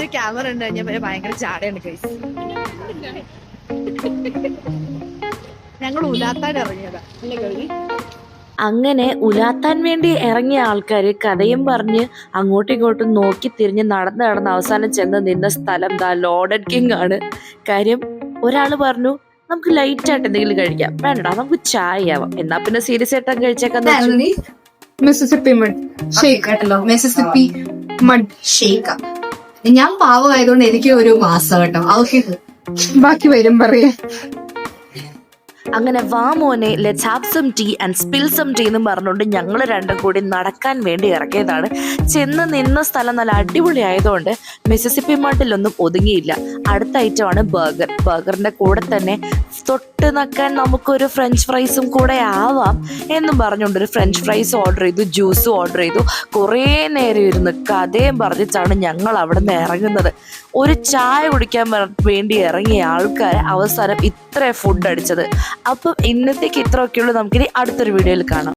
ഒരു ക്യാമറ ഉണ്ട് കഴിഞ്ഞാൽ ഭയങ്കര ചാടയാണ് ഗൈസ്. ഞങ്ങൾ ഉലാത്താൻ ഇറങ്ങിയതാ അല്ലേ ഗൗരി? അങ്ങനെ ഉലാത്താൻ വേണ്ടി ഇറങ്ങിയ ആൾക്കാർ കഥയും പറഞ്ഞ് അങ്ങോട്ടും ഇങ്ങോട്ടും നോക്കി തിരിഞ്ഞ് നടന്ന് അവസാനം ചെന്ന് നിന്ന സ്ഥലം ലോഡഡ് കിങ് ആണ്. കാര്യം ഒരാൾ പറഞ്ഞു നമുക്ക് ലൈറ്റ് ആയിട്ട് എന്തെങ്കിലും കഴിക്കാം, വേണ്ടടാ നമുക്ക് ചായ ആവാം, എന്നാ പിന്നെ സീരിയസ് ആയിട്ട് കഴിച്ചേക്കാന്ന്. മിസിസിപ്പി മഡ് ഷേക്ക് കേട്ടല്ലോ, മിസിസിപ്പി മഡ് ഷേക്ക്. ഞാൻ പാവമായതുകൊണ്ട് എനിക്ക് ഒരു മാസം കേട്ടോ, അവർക്ക് ബാക്കി വരും പറയാ. അങ്ങനെ വാ മോനെ let's have some tea and spill some tea എന്നും പറഞ്ഞുകൊണ്ട് ഞങ്ങൾ രണ്ടും കൂടി നടക്കാൻ വേണ്ടി ഇറങ്ങിയതാണ്. ചെന്ന് നിന്ന സ്ഥലം നല്ല അടിപൊളി ആയതുകൊണ്ട് മിസിസിപ്പി മഡിലൊന്നും ഒതുങ്ങിയില്ല. അടുത്ത ഐറ്റമാണ് ബർഗർ. ബർഗറിന്റെ കൂടെ തന്നെ തൊട്ട് നക്കാൻ നമുക്കൊരു ഫ്രഞ്ച് ഫ്രൈസും കൂടെ ആവാം എന്നും പറഞ്ഞുകൊണ്ടൊരു ഫ്രഞ്ച് ഫ്രൈസ് ഓർഡർ ചെയ്തു, ജ്യൂസും ഓർഡർ ചെയ്തു. കുറേ നേരം ഇരുന്ന് കഥയും പറഞ്ഞിട്ടാണ് ഞങ്ങൾ അവിടെ നിന്ന് ഇറങ്ങുന്നത്. ഒരു ചായ കുടിക്കാൻ വേണ്ടി ഇറങ്ങിയ ആൾക്കാർ അവസാനം ഇത്ര ഫുഡ് അടിച്ചത്. അപ്പം ഇന്നത്തേക്ക് ഇത്രയൊക്കെയുള്ളൂ. നമുക്കിനി അടുത്തൊരു വീഡിയോയിൽ കാണാം.